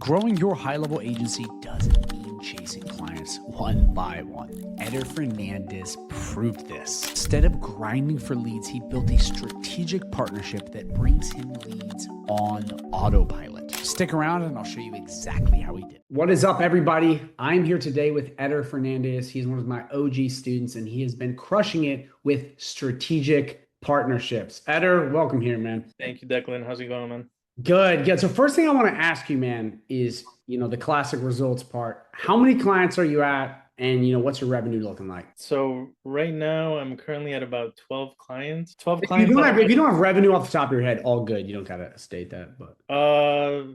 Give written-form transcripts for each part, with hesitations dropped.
Growing your high-level agency doesn't mean chasing clients one by one. Eder Fernandez proved this. Instead of grinding for leads, he built a strategic partnership that brings him leads on autopilot. Stick around and I'll show you exactly how he did. What is up, everybody? I'm here today with Eder Fernandez. He's one of my OG students and he has been crushing it with strategic partnerships. Eder, welcome here, man. Thank you, Declan. How's it going, man? Good, good. So first thing I want to ask you, man, is, the classic results part. How many clients are you at and, what's your revenue looking like? So right now I'm currently at about 12 clients. 12 If you clients. don't have, if you don't have revenue off the top of your head, all good. You don't gotta state that, but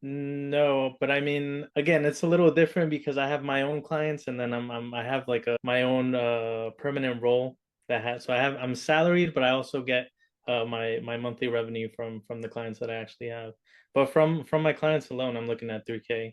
No, but I mean, again, it's a little different because I have my own clients and then I have like my own permanent role I'm salaried, but I also get my monthly revenue from the clients that I actually have. But from my clients alone, I'm looking at 3K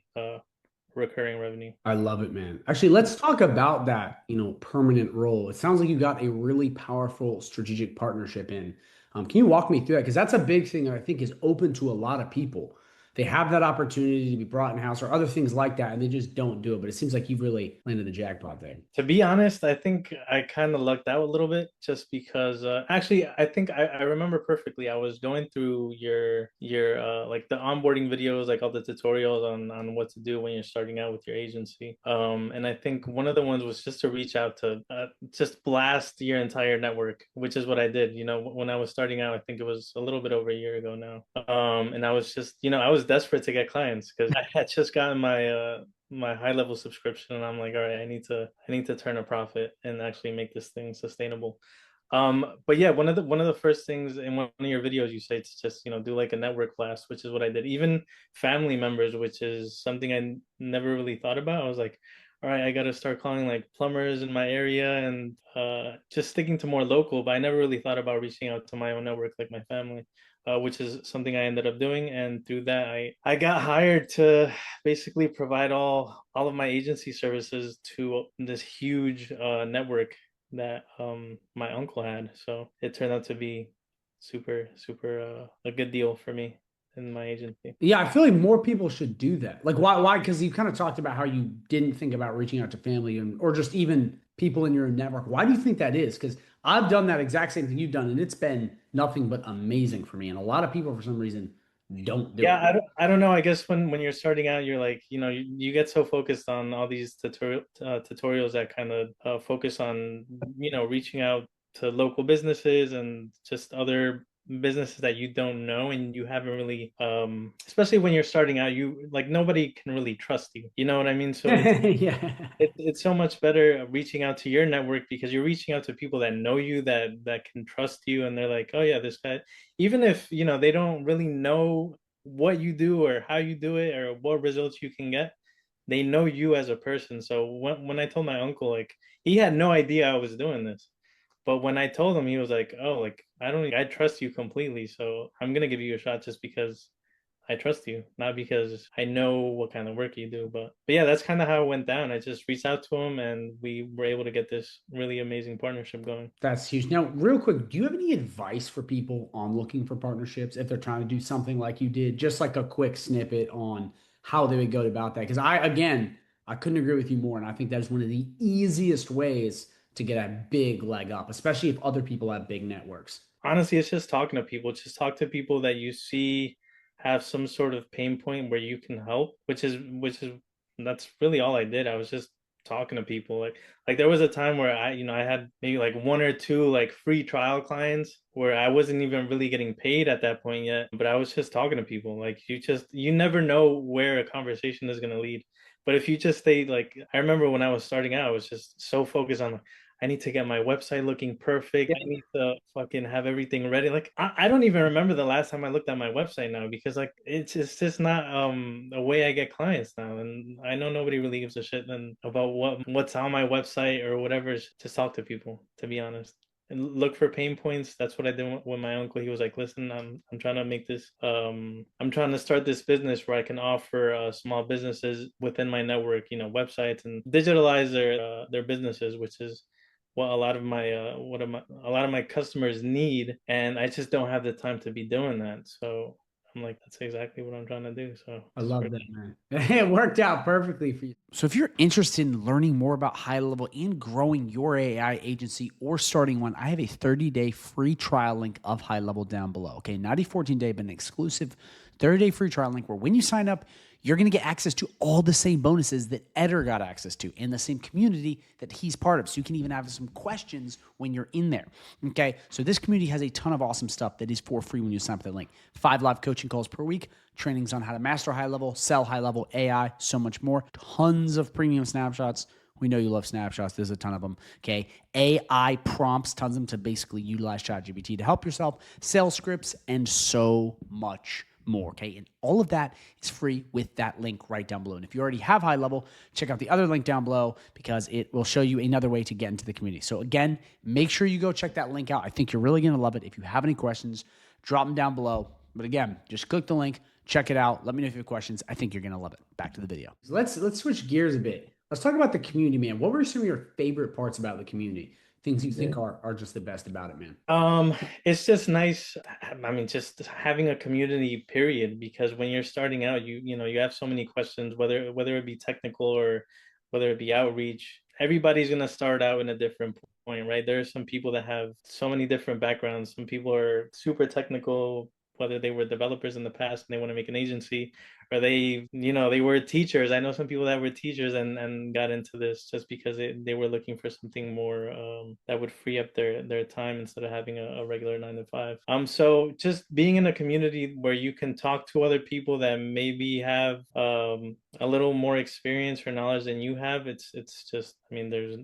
recurring revenue. I love it, man. Actually, let's talk about that, permanent role. It sounds like you got a really powerful strategic partnership in. Can you walk me through that? Because that's a big thing that I think is open to a lot of people. They have that opportunity to be brought in house or other things like that, and they just don't do it. But it seems like you've really landed the jackpot there. To be honest, I think I kind of lucked out a little bit just because actually I think I remember perfectly. I was going through your like the onboarding videos, like all the tutorials on what to do when you're starting out with your agency. And I think one of the ones was just to reach out to just blast your entire network, which is what I did. When I was starting out, I think it was a little bit over a year ago now. And I was just, I was desperate to get clients because I had just gotten my high level subscription and I'm like, all right, I need to turn a profit and actually make this thing sustainable. But yeah, one of the first things in one of your videos you say to just, do like a network blast, which is what I did. Even family members, which is something I never really thought about. I was like, all right, I got to start calling like plumbers in my area and just sticking to more local, but I never really thought about reaching out to my own network like my family. Which is something I ended up doing, and through that, I got hired to basically provide all of my agency services to this huge network that my uncle had. So it turned out to be super a good deal for me in my agency. Yeah, I feel like more people should do that. Like, why? Because you kind of talked about how you didn't think about reaching out to family or just even people in your network. Why do you think that is? Because I've done that exact same thing you've done, and it's been nothing but amazing for me. And a lot of people, for some reason, don't do Yeah, it. I don't know. I guess when you're starting out, you're like, you get so focused on all these tutorials that kind of focus on, reaching out to local businesses and just other businesses that you don't know and you haven't really, especially when you're starting out, you like nobody can really trust you. You know what I mean? So Yeah. it's so much better reaching out to your network because you're reaching out to people that know you, that can trust you, and they're like, oh yeah, this guy, even if they don't really know what you do or how you do it or what results you can get, they know you as a person. So when I told my uncle, like, he had no idea I was doing this, but when I told him, he was like, oh, like, I trust you completely, so I'm gonna give you a shot just because I trust you, not because I know what kind of work you do. But yeah, that's kind of how it went down. I just reached out to him and we were able to get this really amazing partnership going. That's huge. Now, real quick, do you have any advice for people on looking for partnerships if they're trying to do something like you did? Just like a quick snippet on how they would go about that. Because I couldn't agree with you more. And I think that is one of the easiest ways to get a big leg up, especially if other people have big networks. Honestly, it's just talking to people. Just talk to people that you see have some sort of pain point where you can help, which is that's really all I did. I was just talking to people. Like there was a time where I had maybe like one or two like free trial clients where I wasn't even really getting paid at that point yet, but I was just talking to people. Like you never know where a conversation is going to lead. But if you just stay, like, I remember when I was starting out, I was just so focused on I need to get my website looking perfect. I need to fucking have everything ready. Like I don't even remember the last time I looked at my website now because like it's just not a way I get clients now. And I know nobody really gives a shit then about what's on my website or whatever. Just talk to people, to be honest. And look for pain points. That's what I did with my uncle. He was like, listen, I'm trying to make this I'm trying to start this business where I can offer small businesses within my network, websites and digitalize their businesses, which is what a lot of my customers need, and I just don't have the time to be doing that. So I'm like, that's exactly what I'm trying to do. So I it's love pretty. that, man. It worked out perfectly for you. So if you're interested in learning more about high level and growing your AI agency or starting one, I have a 30-day free trial link of high level down below. Okay, not a 14-day, but an exclusive 30-day free trial link where when you sign up, you're going to get access to all the same bonuses that Eder got access to in the same community that he's part of. So you can even have some questions when you're in there. Okay. So this community has a ton of awesome stuff that is for free when you sign up for the link. 5 live coaching calls per week, trainings on how to master high level, sell high level, AI, so much more. Tons of premium snapshots. We know you love snapshots. There's a ton of them. Okay. AI prompts, tons of them to basically utilize ChatGPT to help yourself, sales scripts, and so much more. Okay. And all of that is free with that link right down below. And if you already have high level, check out the other link down below because it will show you another way to get into the community. So again, make sure you go check that link out. I think you're really going to love it. If you have any questions, drop them down below. But again, just click the link, check it out. Let me know if you have questions. I think you're going to love it. Back to the video. So let's switch gears a bit. Let's talk about the community, man. What were some of your favorite parts about the community? Things you think are just the best about it, man? It's just nice. I mean, just having a community, period. Because when you're starting out, you have so many questions, whether it be technical or whether it be outreach. Everybody's gonna start out in a different point, right? There are some people that have so many different backgrounds. Some people are super technical, whether they were developers in the past and they want to make an agency, or they were teachers. I know some people that were teachers and got into this just because they were looking for something more that would free up their time instead of having a regular 9 to 5. So just being in a community where you can talk to other people that maybe have a little more experience or knowledge than you have, it's just, I mean, there's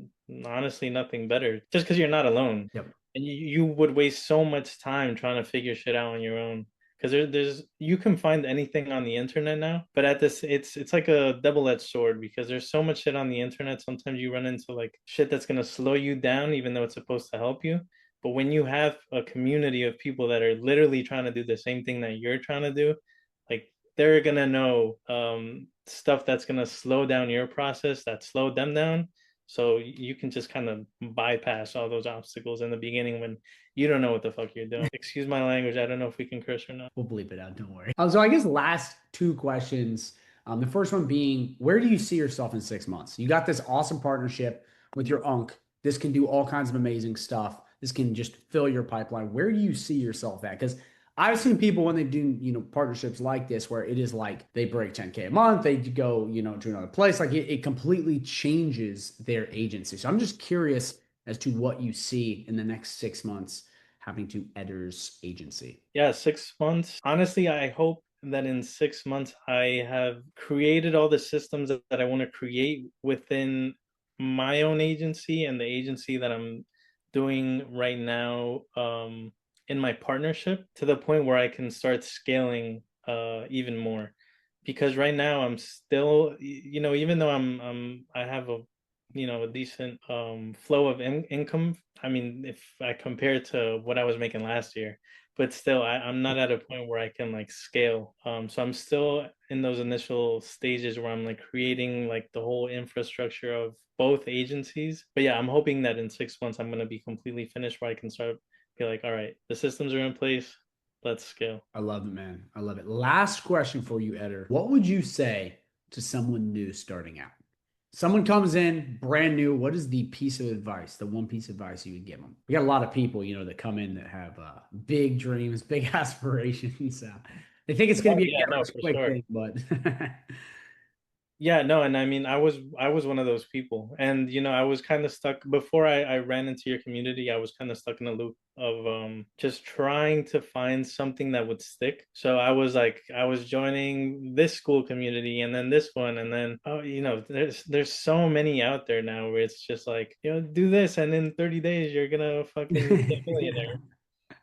honestly nothing better just because you're not alone. Yep. And you would waste so much time trying to figure shit out on your own because there's you can find anything on the internet now, but at this it's like a double-edged sword because there's so much shit on the internet. Sometimes you run into like shit that's going to slow you down even though it's supposed to help you. But when you have a community of people that are literally trying to do the same thing that you're trying to do, like they're going to know stuff that's going to slow down your process, that slowed them down, so you can just kind of bypass all those obstacles in the beginning when you don't know what the fuck you're doing. Excuse my language. I don't know if we can curse or not. We'll bleep it out. Don't worry. So I guess last two questions. The first one being, where do you see yourself in 6 months? You got this awesome partnership with your unc. This can do all kinds of amazing stuff. This can just fill your pipeline. Where do you see yourself at? Because I've seen people when they do, partnerships like this, where it is like they break 10K a month, they go, to another place. Like it completely changes their agency. So I'm just curious as to what you see in the next 6 months happening to Eder's agency. Yeah, 6 months. Honestly, I hope that in 6 months I have created all the systems that I want to create within my own agency and the agency that I'm doing right now in my partnership to the point where I can start scaling even more. Because right now I'm still, even though I have a decent flow of income. I mean, if I compare to what I was making last year, but still I'm not at a point where I can like scale. So I'm still in those initial stages where I'm like creating like the whole infrastructure of both agencies. But yeah, I'm hoping that in 6 months I'm gonna be completely finished where I can start be like, all right, the systems are in place, let's scale. I love it, man. I love it. Last question for you, Eder. What would you say to someone new starting out? Someone comes in brand new. What is the piece of advice, the one piece of advice you would give them? We got a lot of people, that come in that have big dreams, big aspirations. They think it's going Oh to be a yeah, get no, rich for quick sure. thing, but Yeah, no, and I mean, I was one of those people, and I was kind of stuck before I ran into your community. I was kind of stuck in a loop of just trying to find something that would stick. So I was like, I was joining this school community, and then this one, and then oh, there's so many out there now where it's just like, do this, and in 30 days you're gonna fucking be a millionaire.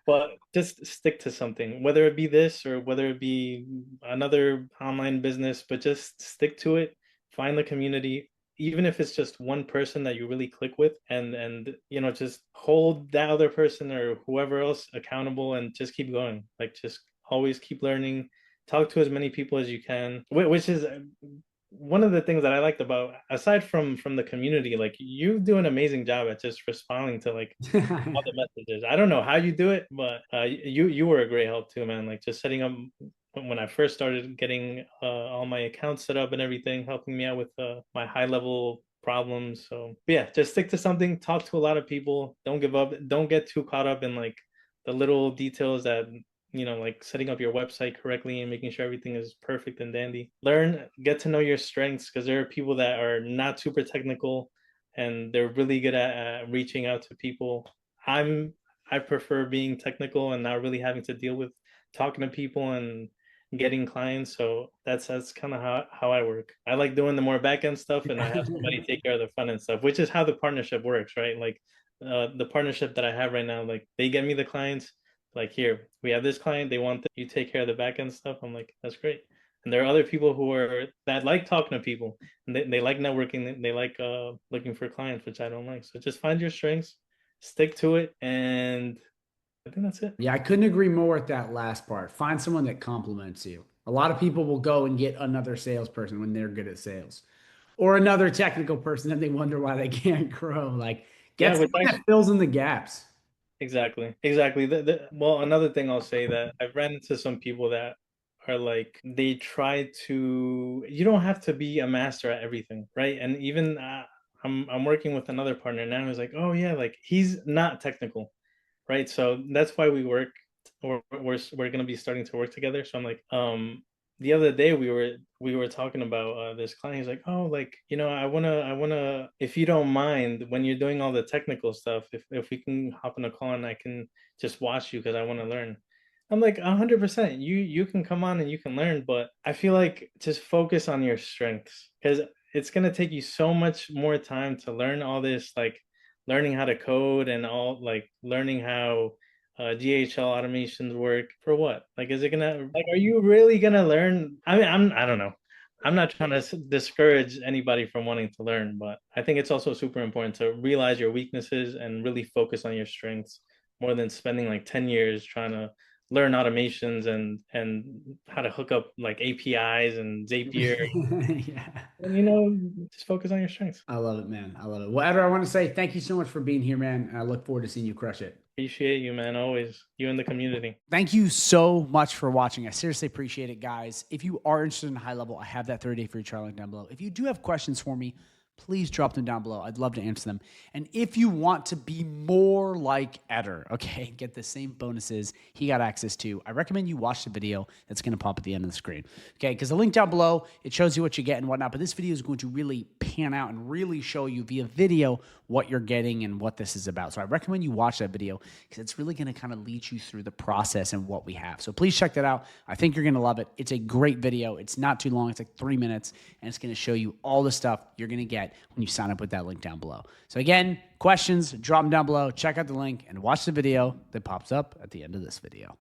But just stick to something, whether it be this or whether it be another online business, but just stick to it. Find the community, even if it's just one person that you really click with, and just hold that other person or whoever else accountable and just keep going. Like just always keep learning, talk to as many people as you can, which is one of the things that I liked about, aside from the community, like you do an amazing job at just responding to like all the messages. I don't know how you do it, but you were a great help too, man. Like just setting up when I first started getting all my accounts set up and everything, helping me out with my high level problems. So but yeah, just stick to something, talk to a lot of people, don't give up, don't get too caught up in like the little details that like setting up your website correctly and making sure everything is perfect and dandy. Learn, get to know your strengths, because there are people that are not super technical and they're really good at reaching out to people. I prefer being technical and not really having to deal with talking to people and getting clients. So that's kind of how I work. I like doing the more back end stuff, and I have somebody take care of the front end stuff, which is how the partnership works, right? Like the partnership that I have right now, like they get me the clients. Like, here, we have this client, they want you take care of the back end stuff. I'm like, that's great. And there are other people who are that like talking to people, and they like networking, they like looking for clients, which I don't like. So just find your strengths, stick to it, and I think that's it. Yeah, I couldn't agree more with that last part. Find someone that compliments you. A lot of people will go and get another salesperson when they're good at sales, or another technical person, and they wonder why they can't grow. Like, Yeah, get which someone that actually fills in the gaps. exactly. Well, another thing I'll say, that I've ran into some people that are like, they try to, you don't have to be a master at everything, right? And even I'm working with another partner now who's like, oh yeah, like he's not technical, right? So that's why we're gonna be starting to work together. So I'm like, the other day we were talking about this client. He's like, oh, like, I wanna, if you don't mind, when you're doing all the technical stuff, if we can hop on a call and I can just watch you because I want to learn. I'm like, 100%. You can come on and you can learn, but I feel like just focus on your strengths, because it's gonna take you so much more time to learn all this, like learning how to code and all, like learning how GHL automations work for what? Like, is it gonna, like, are you really gonna learn? I mean, I don't know. I'm not trying to discourage anybody from wanting to learn, but I think it's also super important to realize your weaknesses and really focus on your strengths more than spending like 10 years trying to learn automations and how to hook up like APIs and Zapier. Yeah. And just focus on your strengths. I love it, man. I love it. Well, Eder, I want to say thank you so much for being here, man. I look forward to seeing you crush it. Appreciate you, man. Always. You in the community. Thank you so much for watching. I seriously appreciate it, guys. If you are interested in high level, I have that 30-day free trial link down below. If you do have questions for me, please drop them down below. I'd love to answer them. And if you want to be more like Eder, okay, get the same bonuses he got access to, I recommend you watch the video that's going to pop at the end of the screen, okay? Because the link down below, it shows you what you get and whatnot, but this video is going to really pan out and really show you via video what you're getting and what this is about. So I recommend you watch that video because it's really going to kind of lead you through the process and what we have. So please check that out. I think you're going to love it. It's a great video. It's not too long. It's like 3 minutes, and it's going to show you all the stuff you're going to get when you sign up with that link down below. So again, questions, drop them down below, check out the link, and watch the video that pops up at the end of this video.